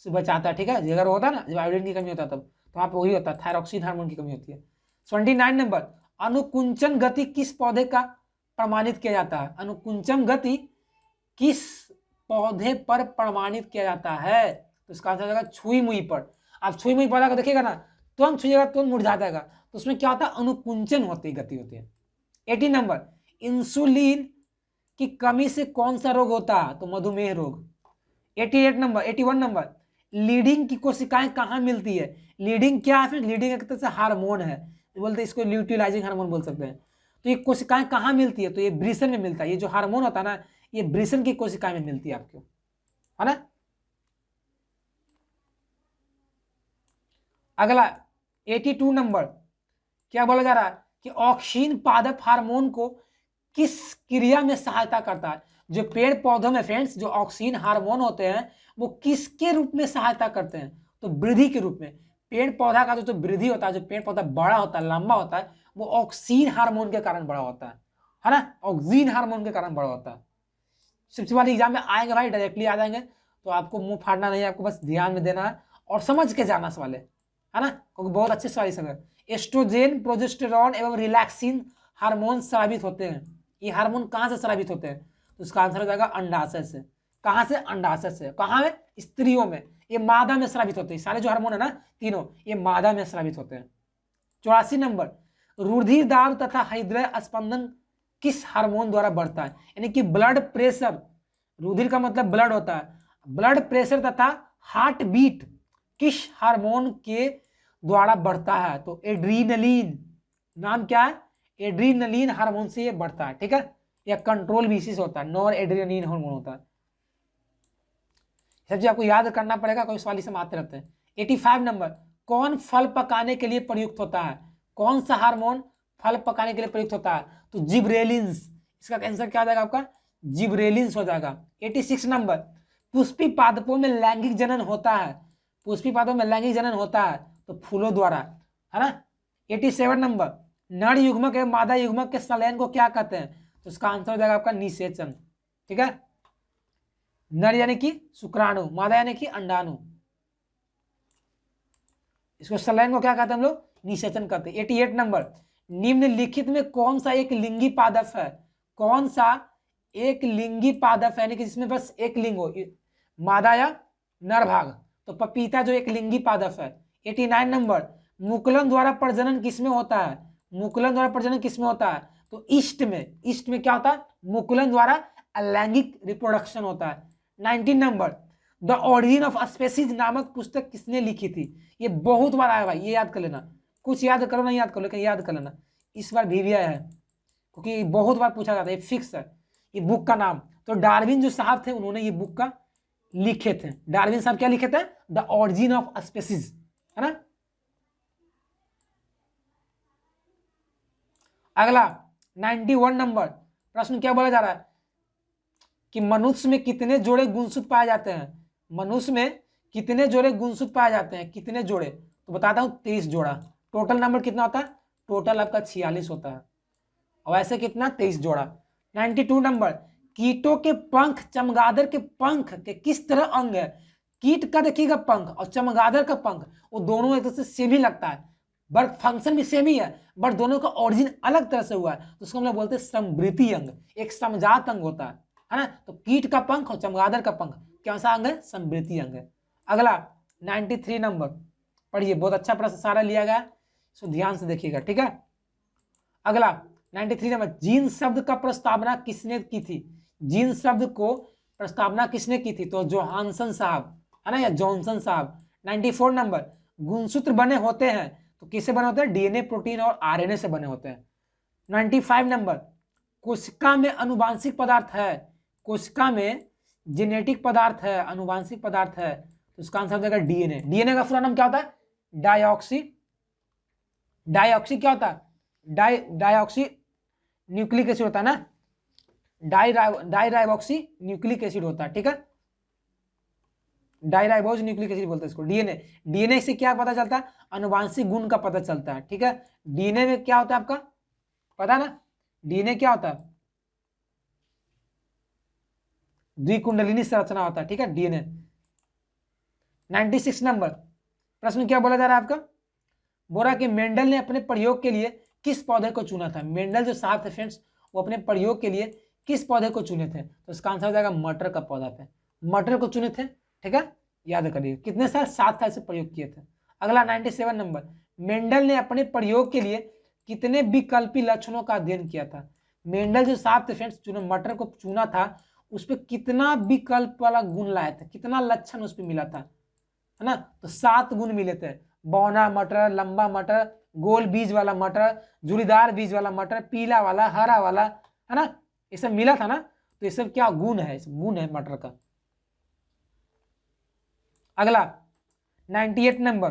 से बचाता है, ठीक है। घेगा रोग होता है ना, जब आयोडीन की कमी होता है तब, तो वहाँ पे वही होता है, थायरोक्सिन हार्मोन की कमी होती है। 29 नंबर। अनुकुंचन गति किस पौधे का प्रमाणित किया जाता है? अनुकुंचन गति किस पौधे पर प्रमाणित किया जाता है? तो इसका आंसर हो जाएगा छुई मुई पर। आप छुई मुई पौधा को देखिएगा ना, तुरंत छुएगा तुरंत मुरझा जाएगा, तो उसमें क्या होता है, अनुकुंचन होती गति होती है। 18 नंबर, इंसुलिन की कमी से कौन सा रोग होता है, तो मधुमेह रोग। 81 नंबर, लीडिंग की कोशिकाएं कहाँ मिलती है। लीडिंग क्या है, लीडिंग एक तरह से हार्मोन है, बोलते हैं इसको ल्यूटिलाइजिंग हार्मोन बोल सकते हैं। तो ये कोशिकाएं कहाँ मिलती है, तो ये ब्रिसन में मिलता है। ये जो हार्मोन होता है ना, ये ब्रिसन की कोशिकाएं में मिलती है आपको, है ना। अगला 82 नंबर, क्या बोला जा रहा है कि ऑक्सीन पादप हार्मोन को किस क्रिया में सहायता करता है। जो पेड़ पौधों में फ्रेंड्स जो ऑक्सीन हार्मोन होते हैं वो किसके रूप में सहायता करते हैं, तो वृद्धि के रूप में। पेड़ पौधा का जो वृद्धि होता है, जो पेड़ पौधा बड़ा होता है, लंबा होता है, वो ऑक्सीन हार्मोन के कारण बड़ा होता है ना, ऑक्सीन हार्मोन के कारण बड़ा होता है। सबसे वाले एग्जाम में आएंगे भाई, डायरेक्टली आ जाएंगे, तो आपको मुंह फाड़ना नहीं है, आपको बस ध्यान में देना है और समझ के जाना सवाल है ना, क्योंकि बहुत अच्छे सवाल सब है। एस्ट्रोजेन, प्रोजेस्टेरॉन एवं रिलैक्सिन हार्मोन स्रावित होते हैं। ये हार्मोन कहाँ से स्रावित होते हैं, तो इसका आंसर हो जाएगा अंडाशय से। कहाँ से, अंडाशय से। कहाँ में, स्त्रियों में। ये मादा में स्रावित होते हैं, सारे जो हार्मोन है ना तीनों, ये मादा में स्रावित होते हैं। 84 नंबर, रुधिर दाब तथा हृदय स्पंदन किस हार्मोन द्वारा बढ़ता है, यानी कि ब्लड प्रेशर, रुधिर का मतलब ब्लड होता है, ब्लड प्रेशर तथा हार्ट बीट किस हार्मोन के द्वारा बढ़ता है, तो एड्रीनलिन। नाम क्या है, एड्रीनलिन हार्मोन से ये बढ़ता है, ठीक है। या कंट्रोल भी इसी से होता है, नॉर एड्रीनलिन हार्मोन होता है। सब चीज आपको याद करना पड़ेगा, कोई सवाल इसमें आते रहते हैं। 85 नंबर, कौन फल पकाने के लिए प्रयुक्त होता है, कौन सा हार्मोन फल पकाने के लिए प्रयुक्त होता है, तो जिब्रेलिन्स। इसका आंसर क्या आ जाएगा आपका, जिब्रेलिन्स हो जाएगा। 86 नंबर, पुष्पी पादपों में लैंगिक जनन होता है, पुष्पी पादपों में लैंगिक जनन होता है तो फूलों द्वारा, है ना। 87 नंबर, नर युग्मक एवं मादा युग्मक के संलयन को क्या कहते हैं, तो इसका आंसर हो जाएगा आपका निषेचन, ठीक है। नर यानी कि शुक्राणु, मादा यानी कि अंडाणु, इसको संलयन को क्या कहते हैं हम लोग, निषेचन कहते हैं। 88 नंबर, निम्नलिखित में कौन सा एक लिंगी पादप है, कौन सा एक लिंगी पादप है, यानी कि जिसमें बस एक लिंग हो, मादा या नर भाग, तो पपीता जो एक लिंगी पादप है। 89 नंबर, मुकुलन द्वारा प्रजनन किसमें होता है, मुकुलन द्वारा प्रजनन किसमें होता है, तो ईस्ट में। ईस्ट में क्या होता है, मुकुलन द्वारा अलैंगिक रिप्रोडक्शन होता है। 19 number, the origin of species नामक पुस्तक किसने लिखी थी, ये बहुत बार आया भाई, ये याद कर लेना, कुछ याद करो नहीं याद करो, लेकिन याद कर लेना, इस बार भी आया है क्योंकि बहुत बार पूछा जाता है, ये फिक्स है। ये बुक का नाम, तो डार्विन जो साहब थे उन्होंने ये बुक का लिखे थे। डार्विन साहब क्या लिखे थे, द ऑरिजिन ऑफ स्पेसीज, है ना। अगला 91 नंबर प्रश्न क्या बोला जा रहा है कि मनुष्य में कितने जोड़े गुणसूत्र पाए जाते हैं, मनुष्य में कितने जोड़े गुणसूत्र पाए जाते हैं, कितने जोड़े, तो बताता हूं 23 जोड़ा। टोटल नंबर कितना होता है, टोटल आपका 46 होता है, और ऐसे कितना 23 जोड़ा। 92 नंबर, कीटों के पंख चमगादड़ के पंख के किस तरह अंग है, कीट का देखिएगा पंख और चमगादड़ का पंख, वो दोनों एक दूसरे से सेम ही लगता है, बट फंक्शन भी सेम ही है, बट दोनों का ओरिजिन अलग तरह से हुआ है, तो उसको हम लोग बोलते हैं समवृद्धि अंग, एक समजात अंग होता है ना। तो कीट का पंख और चमगादड़ का पंख क्या सा अंग है, समवृद्धि अंग है। अगला 93 नंबर पढ़िए, बहुत अच्छा प्रश्न सारा लिया गया, इसको ध्यान से देखिएगा, ठीक है। अगला 93 नंबर, जीन शब्द का प्रस्तावना किसने की थी, जीन शब्द को प्रस्तावना किसने की थी, तो जोहानसन साहब, है ना, या जॉनसन साहब। 94 नंबर, गुणसूत्र बने होते हैं तो किससे बने होते हैं, डीएनए, प्रोटीन और आरएनए से बने होते हैं। 95 नंबर, कोशिका में अनुवांशिक पदार्थ है, कोशिका में जेनेटिक पदार्थ है, अनुवांशिक पदार्थ है, तो इसका आंसर हो जाएगा डीएनए। डीएनए का पूरा नाम क्या होता है, डायऑक्सी, डायऑक्सी क्या होता है, डायऑक्सी न्यूक्लिक एसिड होता है ना, डाइराइबोक्सी न्यूक्लिक एसिड होता है, ठीक है, डाइराइबोज न्यूक्लिक एसिड बोलते हैं इसको। डीएनए, डीएनए से क्या पता चलता है, अनुवांशिक गुण का पता चलता है, ठीक है। डीएनए में क्या होता है आपका पता ना, डीएनए क्या होता है, द्विकुंडलिनी संरचना होता है, ठीक है, डीएनए। 96 नंबर प्रश्न क्या बोला जा रहा है आपका, बोला कि मेंडल ने अपने प्रयोग के लिए किस पौधे को चुना था, मेंडल जो साहब थे फ्रेंड्स वो अपने प्रयोग के लिए किस पौधे को चुने थे, तो इसका आंसर हो जाएगा मटर का पौधा थे, मटर को चुने थे, ठीक है, याद करिए। कितने साल, 7 साल से प्रयोग किए थे। अगला 97 नंबर, मेंडल ने अपने प्रयोग के लिए कितने विकल्पी लक्षणों का अध्ययन किया था? मेंडल जो साहब थे फ्रेंड्स, जो मटर को चुना था उस पर कितना विकल्प वाला गुण लाया था, कितना लक्षण उस पर मिला था, है ना? तो 7 गुण मिले थे। बौना मटर, लंबा मटर, गोल बीज वाला मटर, झुरीदार बीज वाला मटर, पीला वाला, हरा वाला, है ना? ये सब मिला था ना। तो ये सब क्या गुण है? गुण है मटर का। अगला 98 नंबर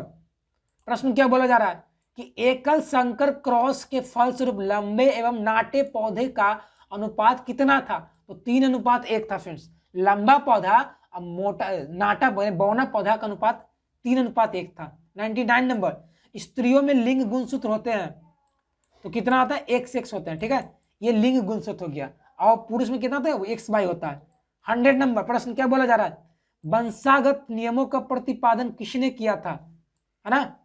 प्रश्न क्या बोला जा रहा है कि एकल संकर क्रॉस के फलस्वरूप लंबे एवं नाटे पौधे का अनुपात कितना था? तो 3:1 था फ्रेंड्स। लंबा पौधा और मोटा नाटा बौना पौधा का अनुपात 3:1 था। 99 नंबर, स्त्रियों में लिंग गुणसूत्र होते हैं तो कितना आता है? X होते हैं, ठीक है, ये लिंग गुणसूत्र हो गया। और पुरुष में कितना होता है? XY होता है। 100 नंबर प्रश्न क्या बोला जा रहा है? वंशागत नियमों का प्रतिपादन किसने किया था? है ना,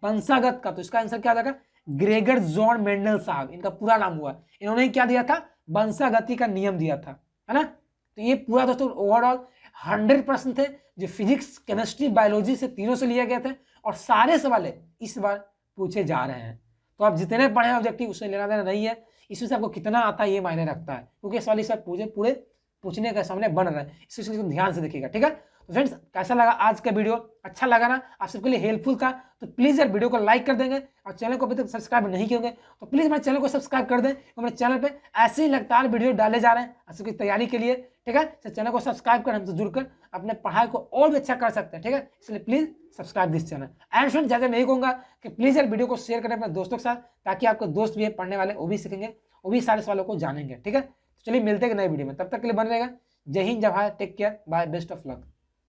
वंशागत का। तो इसका आंसर क्या आ जाएगा? ग्रेगर जॉन मेंडल साहब, इनका पूरा नाम हुआ। इन्होंने क्या दिया था? वंशागति का नियम दिया था, है ना। तो ये पूरा दोस्तों ओवरऑल 100 प्रश्न थे जो फिजिक्स, केमिस्ट्री, बायोलॉजी से तीनों से लिए गए थे और सारे सवाल इस बार पूछे जा रहे हैं। तो आप जितने पढ़े ऑब्जेक्टिव उससे लेना देना नहीं है, इसमें से आपको कितना आता है ये मायने रखता है, क्योंकि सवाल इस पूरे पूछने का सामने बन रहा है, इसलिए ध्यान से देखिएगा, ठीक है। तो फ्रेंड्स कैसा लगा आज का वीडियो? अच्छा लगा ना, आप सबके लिए हेल्पफुल था तो प्लीज यार वीडियो को लाइक कर देंगे और चैनल को अभी तक सब्सक्राइब नहीं किए होंगे तो प्लीज मेरे चैनल को सब्सक्राइब कर दें। तो मेरे चैनल पे ऐसे ही लगातार वीडियो डाले जा रहे हैं आप सबकी तैयारी के लिए, ठीक है। तो चैनल को सब्सक्राइब कर हमसे जुड़कर अपने पढ़ाई को और भी अच्छा कर सकते हैं, ठीक है। इसलिए please subscribe this channel. And friends जैसे मैं यही कहूँगा कि प्लीज यार वीडियो को शेयर करें अपने दोस्तों के साथ, ताकि आपके दोस्त भी है पढ़ने वाले, वो भी सीखेंगे, वो भी सारे सवालों को जानेंगे, ठीक है। तो चलिए मिलते हैं नए वीडियो में, तब तक के लिए बने रहेगा। जय हिंद, जय Bharat, take care, bye, best of luck.